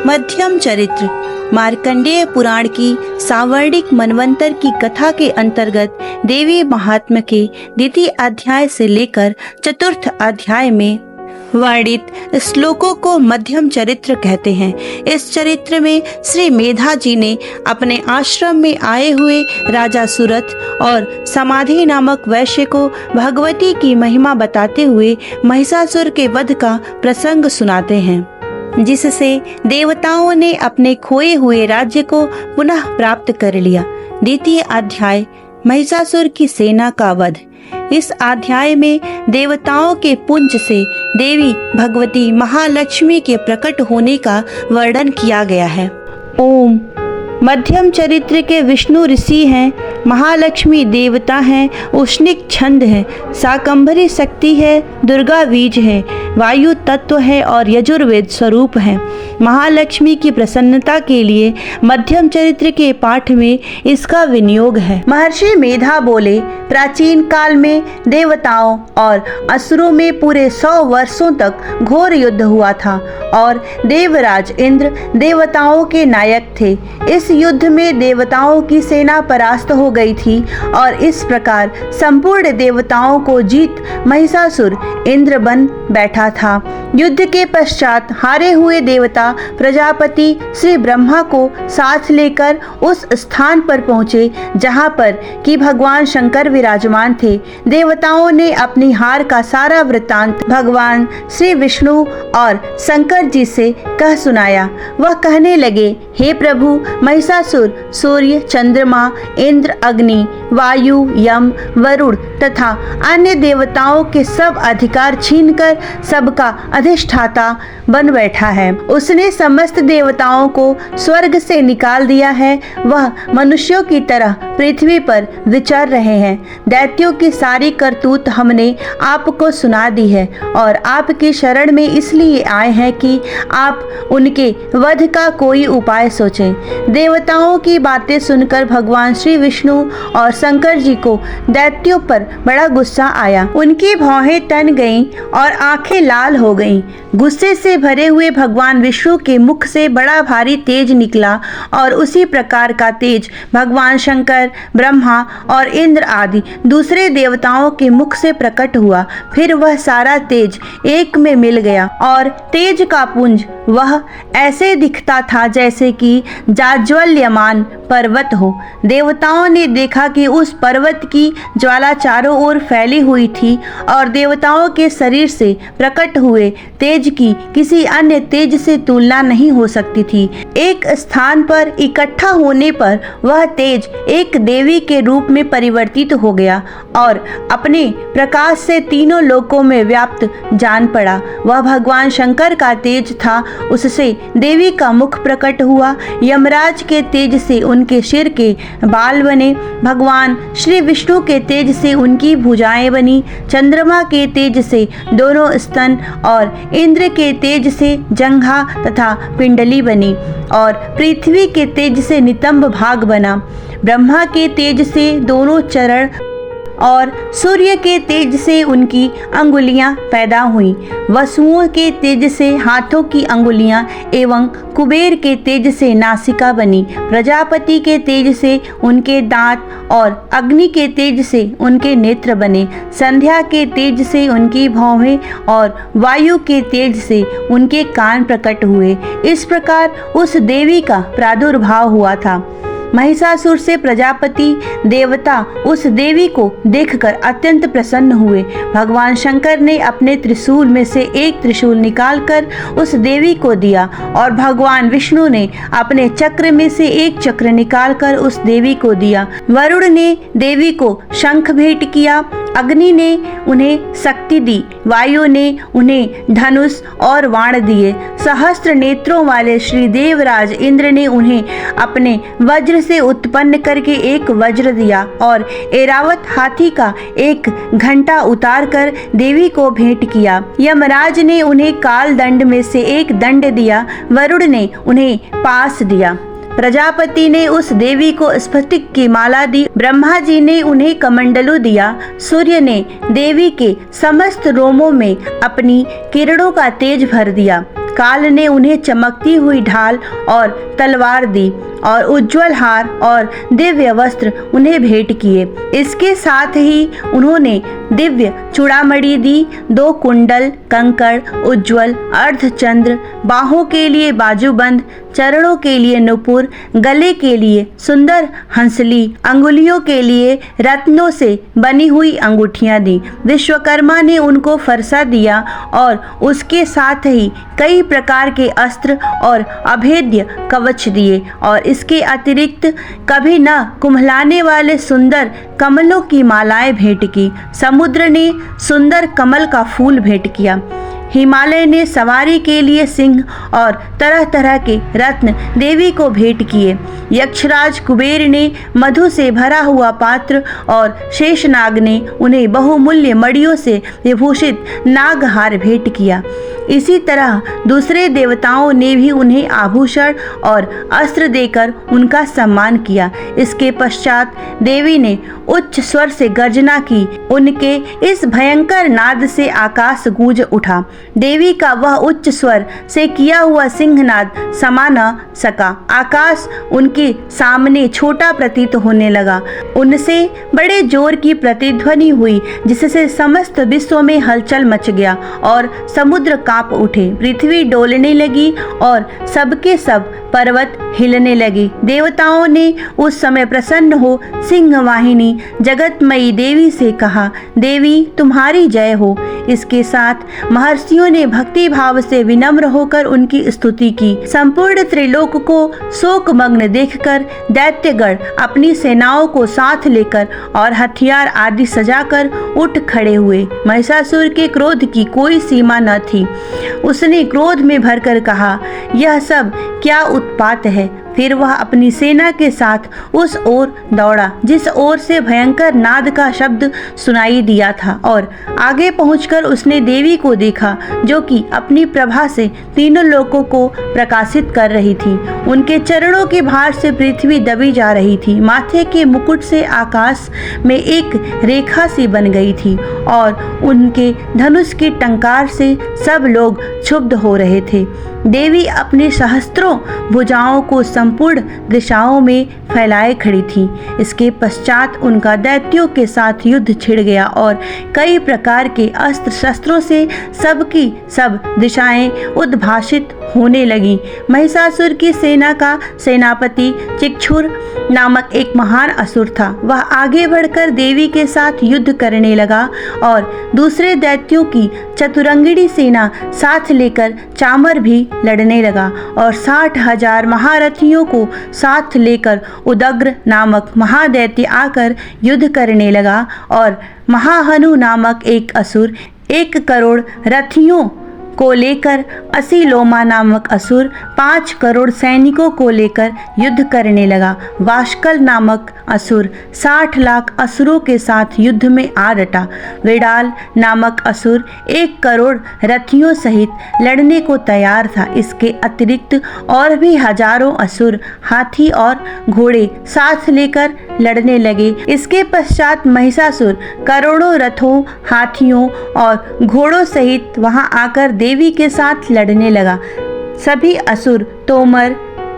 मध्यम चरित्र मार्कंडेय पुराण की सावर्णिक मनवंतर की कथा के अंतर्गत देवी महात्म्य के द्वितीय अध्याय से लेकर चतुर्थ अध्याय में वर्णित श्लोकों को मध्यम चरित्र कहते हैं। इस चरित्र में श्री मेधा जी ने अपने आश्रम में आए हुए राजा सुरथ और समाधि नामक वैश्य को भगवती की महिमा बताते हुए महिषासुर के वध का प्रसंग सुनाते हैं, जिससे देवताओं ने अपने खोए हुए राज्य को पुनः प्राप्त कर लिया। द्वितीय अध्याय महिषासुर की सेना का वध। इस अध्याय में देवताओं के पुंज से देवी भगवती महालक्ष्मी के प्रकट होने का वर्णन किया गया है। ओम। मध्यम चरित्र के विष्णु ऋषि हैं, महालक्ष्मी देवता हैं, उष्णिक छंद है, शाकंभरी शक्ति है, दुर्गा बीज है, वायु तत्व है और यजुर्वेद स्वरूप है। महालक्ष्मी की प्रसन्नता के लिए मध्यम चरित्र के पाठ में इसका विनियोग है। महर्षि मेधा बोले, प्राचीन काल में देवताओं और असुरों में पूरे 100 वर्षों तक घोर युद्ध हुआ था और देवराज इंद्र देवताओं के नायक थे। इस युद्ध में देवताओं की सेना परास्त हो गई थी और इस प्रकार संपूर्ण देवताओं को जीत महिषासुर इंद्र बन बैठा था। युद्ध के पश्चात हारे हुए देवता प्रजापति श्री ब्रह्मा को साथ लेकर उस स्थान पर पहुँचे जहाँ पर कि भगवान शंकर विराजमान थे। देवताओं ने अपनी हार का सारा वृत्तांत भगवान श्री विष्णु और शंकर जी से कह सुनाया। वह कहने लगे, हे प्रभु, महिषासुर सूर्य, चंद्रमा, इंद्र, अग्नि, वायु, यम, वरुण तथा अन्य देवताओं के सब अधिकार छीनकर सबका अधिष्ठाता बन बैठा है। उसने समस्त देवताओं को स्वर्ग से निकाल दिया है। वह मनुष्यों की तरह पृथ्वी पर विचर रहे हैं। दैत्यों की सारी करतूत हमने आपको सुना दी है और आपकी शरण में इसलिए आए हैं कि आप उनके वध का कोई उपाय सोचें। देवताओं की बातें सुनकर भगवान श्री विष्णु और शंकर जी को दैत्यों पर बड़ा गुस्सा आया। उनकी भौहें तन गईं और आंखें लाल हो गईं। गुस्से से भरे हुए भगवान विष्णु के मुख से बड़ा भारी तेज निकला और उसी प्रकार का तेज भगवान शंकर, ब्रह्मा और इंद्र आदि दूसरे देवताओं के मुख से प्रकट हुआ। फिर वह सारा तेज एक में मिल गया और तेज का पुंज वह ऐसे दिखता था जैसे कि जाज्वल्यमान पर्वत हो। देवताओं ने देखा कि उस पर्वत की ज्वाला चारों ओर फैली हुई थी और देवताओं के शरीर से प्रकट हुए तेज की किसी अन्य तेज से तुलना नहीं हो सकती थी। एक स्थान पर इकट्ठा होने पर वह तेज एक देवी के रूप में परिवर्तित हो गया और अपने प्रकाश से तीनों लोकों में व्याप्त जान पड़ा। वह भगवान शंकर का तेज था। उससे देवी का मुख प्रकट हुआ। यमराज के तेज से उनके सिर के बाल बने। भगवान श्री विष्णु के तेज से उनकी भुजाएं बनी। चंद्रमा के तेज से दोनों स्तन और इंद्र के तेज से जंघा तथा पिंडली बनी और पृथ्वी के तेज से नितंब भाग बना। ब्रह्मा के तेज से दोनों चरण और सूर्य के तेज से उनकी अंगुलियां पैदा हुईं। वसुओं के तेज से हाथों की अंगुलियां एवं कुबेर के तेज से नासिका बनी। प्रजापति के तेज से उनके दांत और अग्नि के तेज से उनके नेत्र बने। संध्या के तेज से उनकी भौहें और वायु के तेज से उनके कान प्रकट हुए। इस प्रकार उस देवी का प्रादुर्भाव हुआ था। महिषासुर से प्रजापति देवता उस देवी को देखकर अत्यंत प्रसन्न हुए। भगवान शंकर ने अपने त्रिशूल में से एक त्रिशूल निकालकर उस देवी को दिया और भगवान विष्णु ने अपने चक्र में से एक चक्र निकालकर उस देवी को दिया। वरुण ने देवी को शंख भेंट किया। अग्नि ने उन्हें शक्ति दी। वायु ने उन्हें धनुष और बाण दिए। सहस्त्र नेत्रों वाले श्री देवराज इंद्र ने उन्हें अपने वज्र से उत्पन्न करके एक वज्र दिया और ऐरावत हाथी का एक घंटा उतारकर देवी को भेंट किया। यमराज ने उन्हें काल दंड में से एक दंड दिया। वरुण ने उन्हें पास दिया। प्रजापति ने उस देवी को स्फटिक की माला दी। ब्रह्मा जी ने उन्हें कमंडलू दिया। सूर्य ने देवी के समस्त रोमों में अपनी किरणों का तेज भर दिया। काल ने उन्हें चमकती हुई ढाल और तलवार दी और उज्जवल हार और दिव्य वस्त्र उन्हें भेंट किए। इसके साथ ही उन्होंने दिव्य चूड़ामणि दी, 2 कुंडल, कंकड़, उज्जवल अर्धचंद्र, बाहों के लिए बाजूबंद, चरणों के लिए नुपुर, गले के लिए सुंदर हंसली, अंगुलियों के लिए रत्नों से बनी हुई अंगूठियां दी। विश्वकर्मा ने उनको फरसा दिया और उसके साथ ही कई प्रकार के अस्त्र और अभेद्य कवच दिए और इसके अतिरिक्त कभी न कुम्हलाने वाले सुंदर कमलों की मालाएं भेंट की। समुद्र ने सुंदर कमल का फूल भेंट किया। हिमालय ने सवारी के लिए सिंह और तरह तरह के रत्न देवी को भेंट किए। यक्षराज कुबेर ने मधु से भरा हुआ पात्र और शेषनाग ने उन्हें बहुमूल्य मणियों से विभूषित नागहार भेंट किया। इसी तरह दूसरे देवताओं ने भी उन्हें आभूषण और अस्त्र देकर उनका सम्मान किया। इसके पश्चात देवी ने उच्च स्वर से गर्जना की। उनके इस भयंकर नाद से आकाश गूंज उठा। देवी का वह उच्च स्वर से किया हुआ सिंहनाद समा न सका। आकाश उनके सामने छोटा प्रतीत होने लगा। उनसे बड़े जोर की प्रतिध्वनि हुई जिससे समस्त विश्व में हलचल मच गया और समुद्र कांप उठे। पृथ्वी डोलने लगी और सबके सब पर्वत हिलने लगे। देवताओं ने उस समय प्रसन्न हो सिंहवाहिनी जगतमयी देवी से कहा, देवी तुम्हारी जय हो। इसके साथ महर्षियों ने भक्ति भाव से विनम्र होकर उनकी स्तुति की। संपूर्ण त्रिलोक को शोकमग्न देखकर दैत्यगण अपनी सेनाओं को साथ लेकर और हथियार आदि सजाकर उठ खड़े हुए। महिषासुर के क्रोध की कोई सीमा न थी। उसने क्रोध में भरकर कहा, यह सब क्या उत्पात है। फिर वह अपनी सेना के साथ उस ओर दौड़ा जिस ओर से भयंकर नाद का शब्द सुनाई दिया था और आगे पहुंचकर उसने देवी को देखा जो कि अपनी प्रभा से तीनों लोकों को प्रकाशित कर रही थी। उनके चरणों के भार से पृथ्वी दबी जा रही थी। माथे के मुकुट से आकाश में एक रेखा सी बन गई थी और उनके धनुष की टंकार से सब लोग क्षुब्ध हो रहे थे। देवी अपने सहस्त्रों भुजाओं को संपूर्ण दिशाओं में फैलाए खड़ी थी। इसके पश्चात उनका दैत्यों के साथ युद्ध छिड़ गया और कई प्रकार के अस्त्र शस्त्रों से सबकी सब दिशाएं उद्भाषित होने लगी। महिषासुर की सेना का सेनापति चिक्षुर नामक एक महान असुर था। वह आगे बढ़कर देवी के साथ युद्ध करने लगा और दूसरे दैत्यों की चतुरंगिणी सेना साथ लेकर चामर भी लड़ने लगा और 60,000 महारथियों को साथ लेकर उदग्र नामक महादैत्य आकर युद्ध करने लगा और महाहनु नामक एक असुर 1 करोड़ रथियों को लेकर, असीलोमा नामक असुर 5 करोड़ सैनिकों को लेकर युद्ध करने लगा। वाशकल नामक असुर 60 लाख असुरों के साथ युद्ध में आ डटा। विडाल नामक असुर 1 करोड़ रथियों सहित लड़ने को तैयार था। इसके अतिरिक्त और भी हजारों असुर हाथी और घोड़े साथ लेकर लड़ने लगे। इसके पश्चात महिषासुर करोड़ों रथों, हाथियों और घोड़ों सहित वहां आकर देवी के साथ लड़ने लगा। सभी असुर तोमर,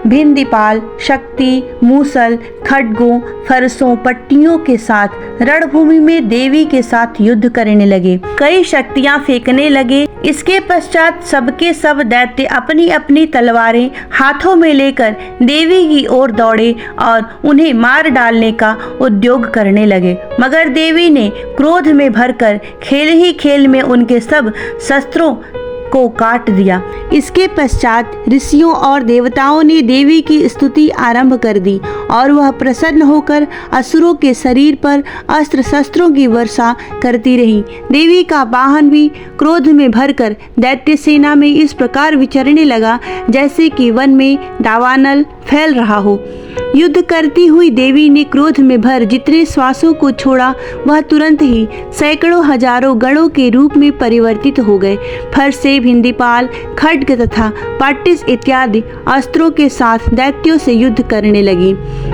भिंदीपाल, शक्ति, मूसल, खड्गों, फरसों, पट्टियों के साथ रणभूमि में देवी के साथ युद्ध करने लगे। कई शक्तियां फेंकने लगे। इसके पश्चात सबके सब दैत्य अपनी अपनी तलवारें हाथों में लेकर देवी की ओर दौड़े और उन्हें मार डालने का उद्योग करने लगे। मगर देवी ने क्रोध में भरकर खेल ही खेल में उनके सब शस्त्रों को काट दिया। इसके पश्चात ऋषियों और देवताओं ने देवी की स्तुति आरंभ कर दी और वह प्रसन्न होकर असुरों के शरीर पर अस्त्र शस्त्रों की वर्षा करती रही। देवी का वाहन भी क्रोध में भरकर दैत्य सेना में इस प्रकार विचरने लगा जैसे कि वन में दावानल फैल रहा हो। युद्ध करती हुई देवी ने क्रोध में भर जितने श्वासों को छोड़ा वह तुरंत ही सैकड़ों हजारों गणों के रूप में परिवर्तित हो गए। फर से भिंदीपाल, खड्ग तथा पाटिस इत्यादि अस्त्रों के साथ दैत्यों से युद्ध करने लगी।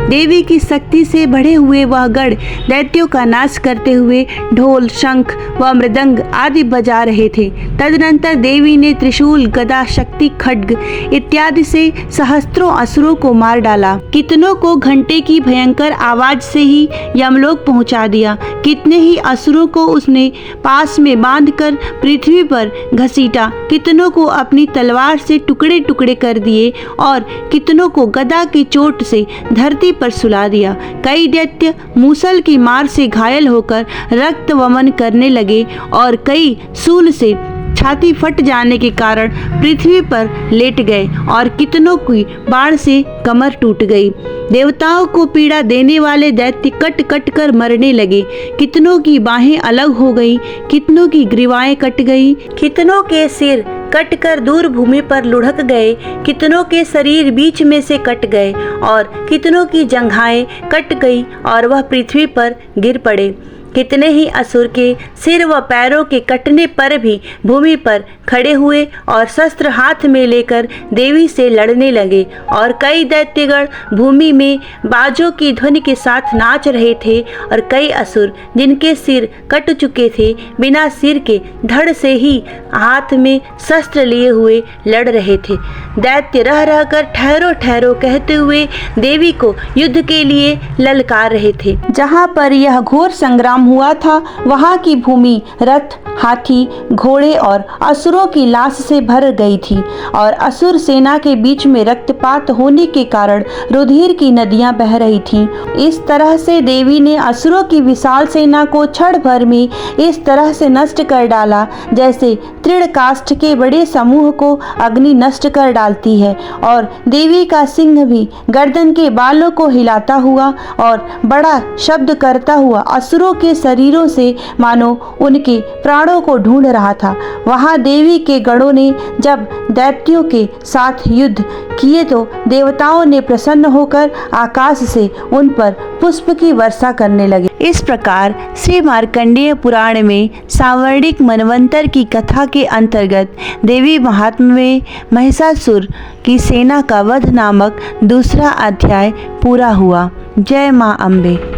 देवी की शक्ति से बढ़े हुए वह गण दैत्यों का नाश करते हुए ढोल, शंख व मृदंग आदि बजा रहे थे। तदनंतर देवी ने त्रिशूल, गदा, शक्ति, खड्ग इत्यादि से सहस्त्रों असुरों को मार डाला। कितनों को घंटे की भयंकर आवाज से ही यमलोक पहुंचा दिया। कितने ही असुरों को उसने पास में बांधकर पृथ्वी पर घसीटा। कितनों को अपनी तलवार से टुकड़े टुकड़े कर दिए और कितनों को गदा की चोट से धरती पर सुला दिया। कई दैत्य मूसल की मार से घायल होकर रक्त वमन करने लगे और कई शूल से छाती फट जाने के कारण पृथ्वी पर लेट गए और कितनों की बाण से कमर टूट गई। देवताओं को पीड़ा देने वाले दैत्य कट कट कर मरने लगे। कितनों की बाहें अलग हो गई, कितनों की ग्रीवाएं कट गई, कितनों के सिर कट कर दूर भूमि पर लुढ़क गए, कितनों के शरीर बीच में से कट गए और कितनों की जंघाएं कट गई और वह पृथ्वी पर गिर पड़े। कितने ही असुर के सिर व पैरों के कटने पर भी भूमि पर खड़े हुए और शस्त्र हाथ में लेकर देवी से लड़ने लगे और कई दैत्यगण भूमि में बाजों की ध्वनि के साथ नाच रहे थे और कई असुर जिनके सिर कट चुके थे बिना सिर के धड़ से ही हाथ में शस्त्र लिए हुए लड़ रहे थे। दैत्य रह रहकर ठहरो ठहरो कहते हुए देवी को युद्ध के लिए ललकार रहे थे। जहाँ पर यह घोर संग्राम हुआ था वहां की भूमि रथ, हाथी, घोड़े और असुरों की लाश से भर गई थी और असुर सेना के बीच में रक्तपात होने के कारण रुधिर की नदियां बह रही थीं। इस तरह से देवी ने असुरों की विशाल सेना को क्षण भर में इस तरह से नष्ट कर डाला जैसे तृण काष्ठ के बड़े समूह को अग्नि नष्ट कर डालती है। और देवी का सिंह भी गर्दन के बालों को हिलाता हुआ और बड़ा शब्द करता हुआ असुरों के शरीरों से मानो उनके प्राणों को ढूंढ रहा था। वहां देवी के गणों ने जब दैत्यों के साथ युद्ध किए तो देवताओं ने प्रसन्न होकर आकाश से उन पर पुष्प की वर्षा करने लगे। इस प्रकार श्री मार्कंडेय पुराण में सांवर्णिक मनवंतर की कथा के अंतर्गत देवी महात्म्य में महिषासुर की सेना का वध नामक दूसरा अध्याय पूरा हुआ। जय मां अम्बे।